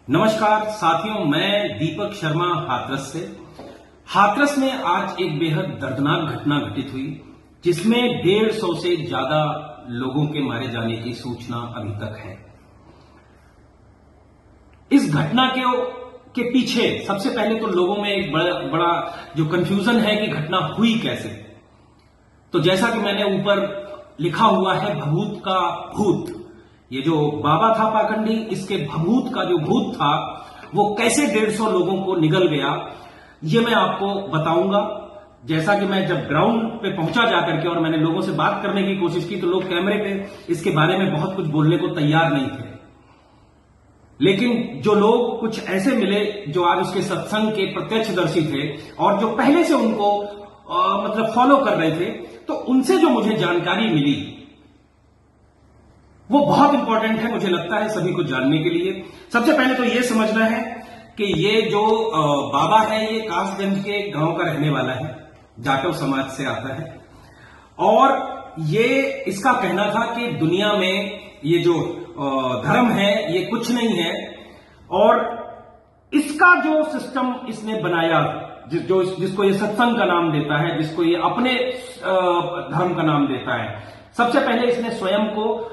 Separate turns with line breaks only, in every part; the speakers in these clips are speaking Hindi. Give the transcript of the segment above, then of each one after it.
नमस्कार साथियों, मैं दीपक शर्मा हाथरस से। हाथरस में आज एक बेहद दर्दनाक घटना घटित हुई जिसमें 150 से ज्यादा लोगों के मारे जाने की सूचना अभी तक है। इस घटना के पीछे सबसे पहले तो लोगों में एक बड़ा जो कंफ्यूजन है कि घटना हुई कैसे। तो जैसा कि मैंने ऊपर लिखा हुआ है, भभूत का भूत, ये जो बाबा था पाखंडी, इसके भभूत का जो भूत था वो कैसे 150 लोगों को निगल गया, ये मैं आपको बताऊंगा। जैसा कि मैं जब ग्राउंड पे पहुंचा जाकर के और मैंने लोगों से बात करने की कोशिश की तो लोग कैमरे पे इसके बारे में बहुत कुछ बोलने को तैयार नहीं थे, लेकिन जो लोग कुछ ऐसे मिले जो आज उसके सत्संग के प्रत्यक्षदर्शी थे और जो पहले से उनको मतलब फॉलो कर रहे थे, तो उनसे जो मुझे जानकारी मिली वो बहुत इंपॉर्टेंट है, मुझे लगता है सभी को जानने के लिए। सबसे पहले तो ये समझना है कि ये जो बाबा है ये कासगंज के गांव का रहने वाला है, जाटव समाज से आता है। और ये इसका कहना था कि दुनिया में ये जो धर्म है ये कुछ नहीं है, और इसका जो सिस्टम इसने बनाया, जिसको ये सत्संग का नाम देता है, जिसको ये अपने धर्म का नाम देता है, सबसे पहले इसने स्वयं को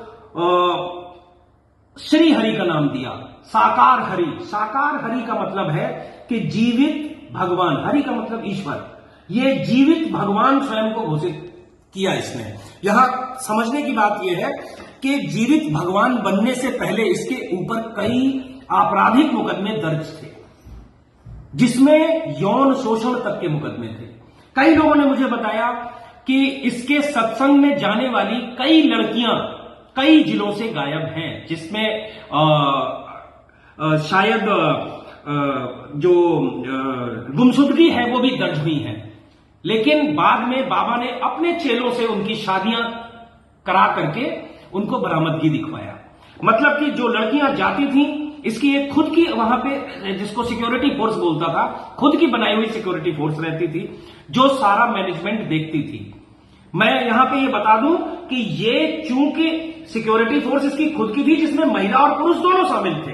श्री हरि का नाम दिया, साकार हरि। साकार हरि का मतलब है कि जीवित भगवान, हरि का मतलब ईश्वर। ये जीवित भगवान स्वयं को घोषित किया इसने। यहां समझने की बात यह है कि जीवित भगवान बनने से पहले इसके ऊपर कई आपराधिक मुकदमे दर्ज थे, जिसमें यौन शोषण तक के मुकदमे थे। कई लोगों ने मुझे बताया कि इसके सत्संग में जाने वाली कई लड़कियां कई जिलों से गायब हैं, जिसमें शायद जो गुमशुदगी है वो भी दर्ज हुई है। लेकिन बाद में बाबा ने अपने चेलों से उनकी शादियां करा करके उनको बरामदगी दिखवाया। मतलब कि जो लड़कियां जाती थीं, इसकी एक खुद की वहां पे जिसको सिक्योरिटी फोर्स बोलता था, खुद की बनाई हुई सिक्योरिटी फोर्स रहती थी जो सारा मैनेजमेंट देखती थी। मैं यहां पे ये बता दूं कि ये चूंकि सिक्योरिटी फोर्स इसकी खुद की थी, जिसमें महिला और पुरुष दोनों शामिल थे।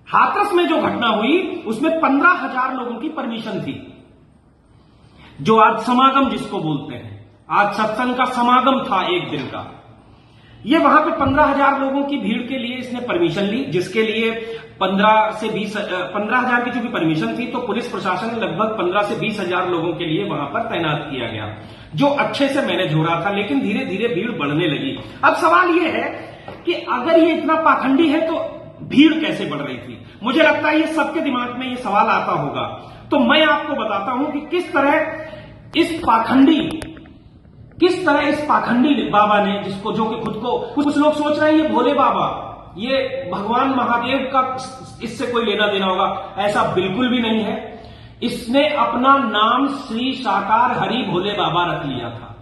हाथरस में जो घटना हुई उसमें 15,000 लोगों की परमिशन थी, जो आज समागम जिसको बोलते हैं, आज सत्संग का समागम था एक दिन का। ये वहां पे 15,000 लोगों की भीड़ के लिए इसने परमिशन ली, जिसके लिए 15,000 की चूंकि परमिशन थी तो पुलिस प्रशासन ने लगभग 15 से 20,000 लोगों के लिए वहां पर तैनात किया गया, जो अच्छे से मैनेज हो रहा था। लेकिन धीरे धीरे भीड़ बढ़ने लगी। अब सवाल यह है कि अगर ये इतना पाखंडी है तो भीड़ कैसे बढ़ रही थी? मुझे लगता है ये सबके दिमाग में ये सवाल आता होगा। तो मैं आपको बताता हूं कि किस तरह इस पाखंडी बाबा ने, जिसको जो कि खुद को कुछ लोग सोच रहे हैं ये भोले बाबा, ये भगवान महादेव का इससे कोई लेना देना होगा, ऐसा बिल्कुल भी नहीं है। इसने अपना नाम श्री साकार हरि भोले बाबा रख लिया था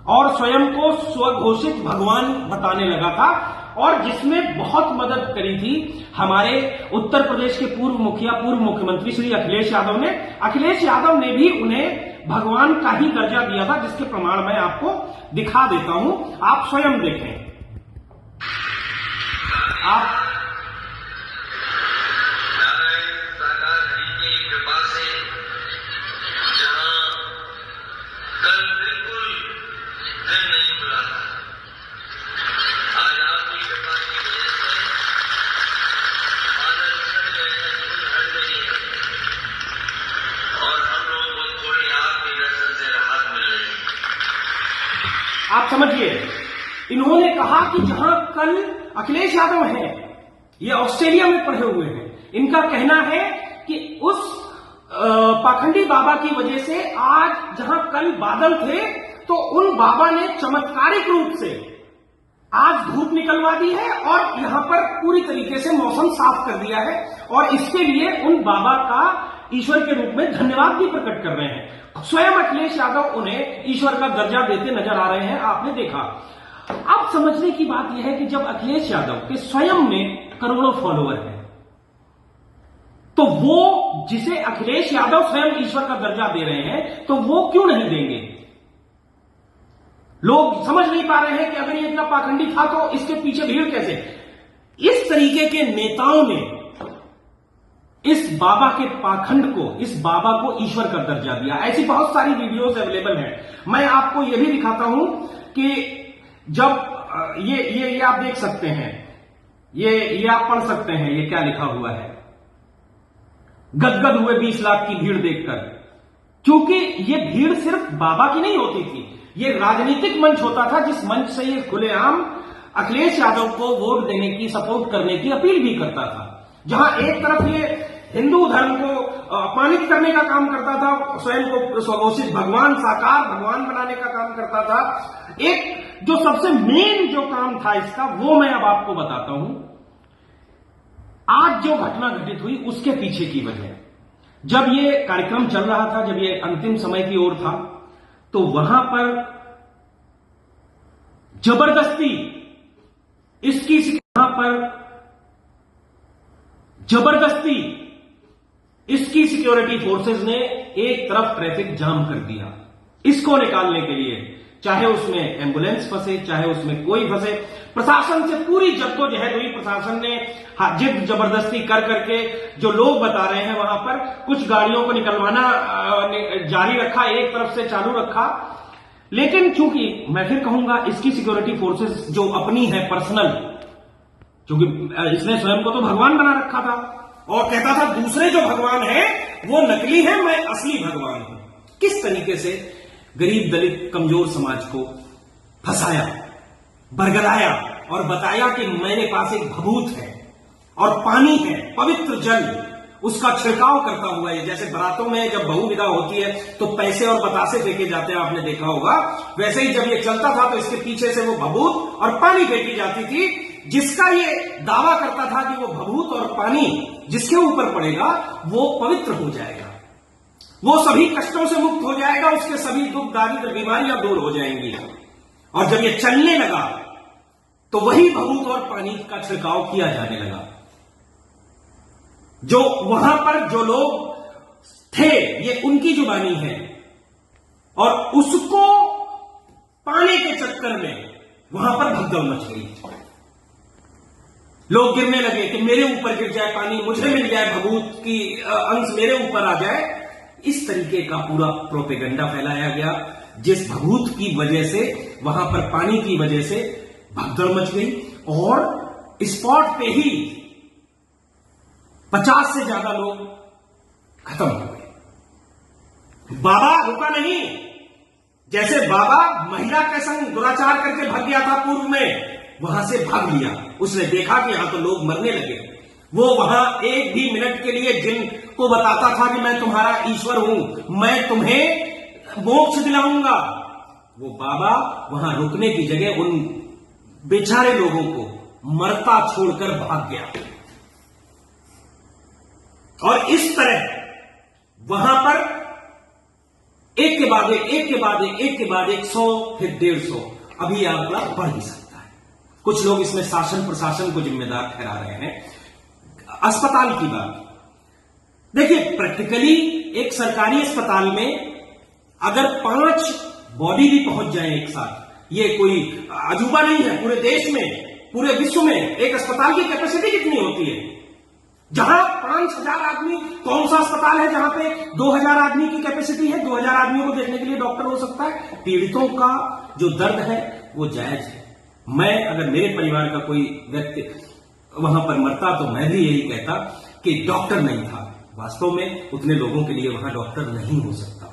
और स्वयं को स्वघोषित भगवान बताने लगा था, और जिसमें बहुत मदद करी थी हमारे उत्तर प्रदेश के पूर्व मुखिया, पूर्व मुख्यमंत्री श्री अखिलेश यादव ने। अखिलेश यादव ने भी उन्हें भगवान का ही दर्जा दिया था, जिसके प्रमाण मैं आपको दिखा देता हूं, आप स्वयं देखें। आप आप समझिए, इन्होंने कहा कि जहां कल अखिलेश यादव हैं, ये ऑस्ट्रेलिया में पढ़े हुए हैं, इनका कहना है कि उस पाखंडी बाबा की वजह से आज जहां कल बादल थे तो उन बाबा ने चमत्कारिक रूप से आज धूप निकलवा दी है और यहां पर पूरी तरीके से मौसम साफ कर दिया है, और इसके लिए उन बाबा का ईश्वर के रूप में धन्यवाद भी प्रकट कर रहे हैं। स्वयं अखिलेश यादव उन्हें ईश्वर का दर्जा देते नजर आ रहे हैं, आपने देखा। अब समझने की बात यह है कि जब अखिलेश यादव के स्वयं में करोड़ों फॉलोअर हैं, तो वो जिसे अखिलेश यादव स्वयं ईश्वर का दर्जा दे रहे हैं, तो वो क्यों नहीं देंगे? लोग समझ नहीं पा रहे हैं कि अगर ये इतना पाखंडी था तो इसके पीछे भीड़ कैसे? इस तरीके के नेताओं ने इस बाबा के पाखंड को, इस बाबा को ईश्वर का दर्जा दिया। ऐसी बहुत सारी वीडियोस अवेलेबल हैं। मैं आपको यह भी दिखाता हूं कि जब ये आप देख सकते हैं, ये आप पढ़ सकते हैं, ये क्या लिखा हुआ है। गदगद हुए 20 लाख की भीड़ देखकर, क्योंकि ये भीड़ सिर्फ बाबा की नहीं होती थी, ये राजनीतिक मंच होता था, जिस मंच से ये खुलेआम अखिलेश यादव को वोट देने की, सपोर्ट करने की अपील भी करता था। जहां एक तरफ ये हिंदू धर्म को अपमानित करने का काम करता था, स्वयं को स्वघोषित भगवान, साकार भगवान बनाने का काम करता था। एक जो सबसे मेन जो काम था इसका, वो मैं अब आपको बताता हूं। आज जो घटना घटित हुई उसके पीछे की वजह, जब ये कार्यक्रम चल रहा था, जब ये अंतिम समय की ओर था, तो वहां पर जबरदस्ती इसकी सिक्योरिटी फोर्सेस ने एक तरफ ट्रैफिक जाम कर दिया, इसको निकालने के लिए। चाहे उसमें एम्बुलेंस फंसे, चाहे उसमें कोई फंसे, प्रशासन से पूरी जद्दोजहद हुई। प्रशासन ने जिद जबरदस्ती कर करके, जो लोग बता रहे हैं वहां पर, कुछ गाड़ियों को निकलवाना जारी रखा, एक तरफ से चालू रखा। लेकिन चूंकि मैं फिर कहूंगा, इसकी सिक्योरिटी फोर्सेस जो अपनी है पर्सनल, क्योंकि इसने स्वयं को तो भगवान बना रखा था और कहता था दूसरे जो भगवान है वो नकली है, मैं असली भगवान हूं। किस तरीके से गरीब दलित कमजोर समाज को फंसाया, बरगलाया और बताया कि मेरे पास एक भभूत है और पानी है, पवित्र जल, उसका छिड़काव करता हुआ है। जैसे बारातों में जब बहू विदा होती है तो पैसे और बतासे फेंके जाते हैं, आपने देखा होगा, वैसे ही जब ये चलता था तो इसके पीछे से वो भभूत और पानी फेंकी जाती थी, जिसका ये दावा करता था कि वो भभूत और पानी जिसके ऊपर पड़ेगा वो पवित्र हो जाएगा, वो सभी कष्टों से मुक्त हो जाएगा, उसके सभी दुख दारिद्र बीमारियां दूर हो जाएंगी। और जब ये चलने लगा तो वही भभूत और पानी का छिड़काव किया जाने लगा। जो वहां पर जो लोग थे, ये उनकी जुबानी है, और उसको पाने के चक्कर में वहां पर भगदड़ मच गई। लोग गिरने लगे कि मेरे ऊपर गिर जाए पानी, मुझे मिल जाए भभूत की अंश, मेरे ऊपर आ जाए। इस तरीके का पूरा प्रोपेगेंडा फैलाया गया, जिस भभूत की वजह से, वहां पर पानी की वजह से भगदड़ मच गई और स्पॉट पे ही 50 से ज्यादा लोग खत्म हो गए। बाबा रुका नहीं। जैसे बाबा महिला के संग दुराचार करके भाग गया था पूर्व में, वहां से भाग लिया। उसने देखा कि यहां तो लोग मरने लगे। वो वहां एक भी मिनट के लिए जिनको बताता था कि मैं तुम्हारा ईश्वर हूं, मैं तुम्हें मोक्ष दिलाऊंगा, वो बाबा वहां रुकने की जगह उन बेचारे लोगों को मरता छोड़कर भाग गया। और इस तरह वहां पर एक के बाद एक, एक के बाद एक, एक के बाद एक, 100 फिर 150, अभी आंकड़ा बढ़ ही सकता है। कुछ लोग इसमें शासन प्रशासन को जिम्मेदार ठहरा रहे हैं। अस्पताल की बात देखिए, प्रैक्टिकली एक सरकारी अस्पताल में अगर 5 बॉडी भी पहुंच जाए एक साथ, ये कोई अजूबा नहीं है। पूरे देश में, पूरे विश्व में एक अस्पताल की कैपेसिटी कितनी होती है? जहां 5000 आदमी, कौन सा अस्पताल है जहां पे 2000 आदमी की कैपेसिटी है? 2000 आदमियों को देखने के लिए डॉक्टर हो सकता है। पीड़ितों का जो दर्द है वो जायज है। मैं अगर मेरे परिवार का कोई व्यक्ति वहां पर मरता तो मैं भी यही कहता कि डॉक्टर नहीं था। वास्तव में उतने लोगों के लिए वहां डॉक्टर नहीं हो सकता।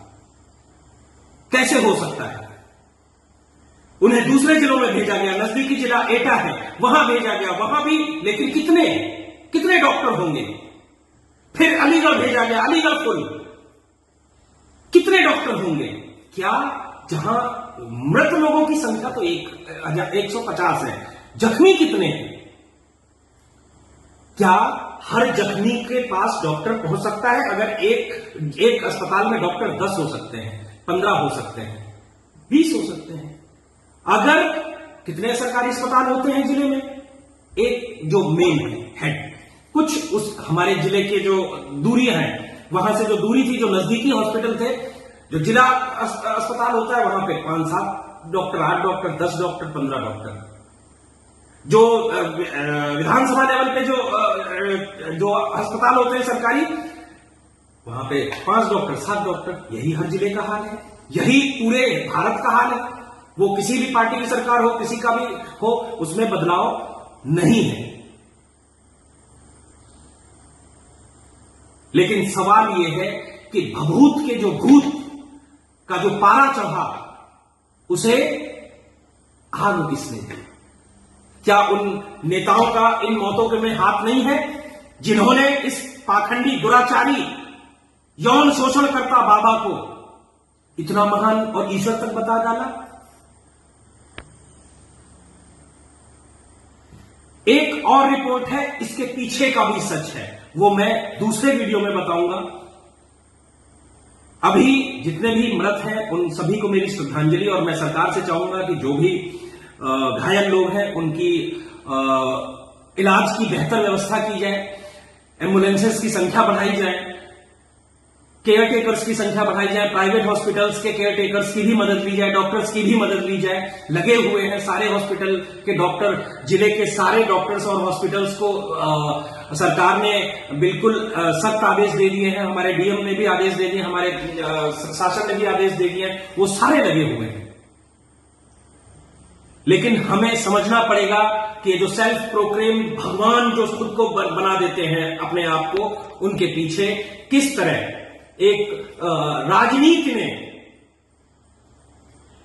कैसे हो सकता है? उन्हें दूसरे जिलों में भेजा गया, नजदीकी जिला एटा है, वहां भेजा गया, वहां भी, लेकिन कितने डॉक्टर होंगे? फिर अलीगढ़ भेजा गया, अलीगढ़ फुल, कितने डॉक्टर होंगे? क्या जहां मृत लोगों की संख्या तो 150 है, जख्मी कितने हैं? क्या हर जख्मी के पास डॉक्टर पहुंच सकता है? अगर एक अस्पताल में डॉक्टर 10 हो सकते हैं, 15 हो सकते हैं, 20 हो सकते हैं। अगर कितने सरकारी अस्पताल होते हैं जिले में? एक जो मेन है, हेड, कुछ उस हमारे जिले के जो दूरियां हैं, वहां से जो दूरी थी, जो नजदीकी हॉस्पिटल थे, जो जिला अस्पताल होता है, वहां पे 5-7 डॉक्टर, 8 डॉक्टर, 10 डॉक्टर, 15 डॉक्टर। जो विधानसभा लेवल पे जो जो अस्पताल होते हैं सरकारी, वहां पे 5 डॉक्टर 7 डॉक्टर, यही हर जिले का हाल है, यही पूरे भारत का हाल है। वो किसी भी पार्टी की सरकार हो, किसी का भी हो, उसमें बदलाव नहीं है। लेकिन सवाल यह है कि भभूत के जो भूत का जो पारा चढ़ा, उसे आग किसने दी? क्या उन नेताओं का इन मौतों में हाथ नहीं है, जिन्होंने इस पाखंडी दुराचारी यौन शोषणकर्ता बाबा को इतना महान और ईश्वर तक बता डाला? एक और रिपोर्ट है, इसके पीछे का भी सच है, वो मैं दूसरे वीडियो में बताऊंगा। अभी जितने भी मृत हैं उन सभी को मेरी श्रद्धांजलि, और मैं सरकार से चाहूंगा कि जो भी घायल लोग हैं उनकी इलाज की बेहतर व्यवस्था की जाए, एम्बुलेंसेस की संख्या बढ़ाई जाए, केयर टेकर्स की संख्या बढ़ाई जाए, प्राइवेट हॉस्पिटल्स के केयर टेकर्स की भी मदद ली जाए, डॉक्टर्स की भी मदद ली जाए। लगे हुए हैं सारे हॉस्पिटल के डॉक्टर, जिले के सारे डॉक्टर्स और हॉस्पिटल्स को सरकार ने बिल्कुल सख्त आदेश दे दिए हैं, हमारे डीएम ने भी आदेश दे दिए, हमारे शासन ने भी आदेश दे दिए हैं, वो सारे लगे हुए हैं। लेकिन हमें समझना पड़ेगा कि ये जो सेल्फ प्रोक्लेम भगवान जो खुद को बना देते हैं अपने आप को, उनके पीछे किस तरह एक राजनीति ने,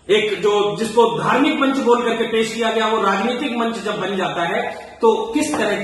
एक जो जिसको धार्मिक मंच बोल करके पेश किया गया, वो राजनीतिक मंच जब बन जाता है तो किस तरह की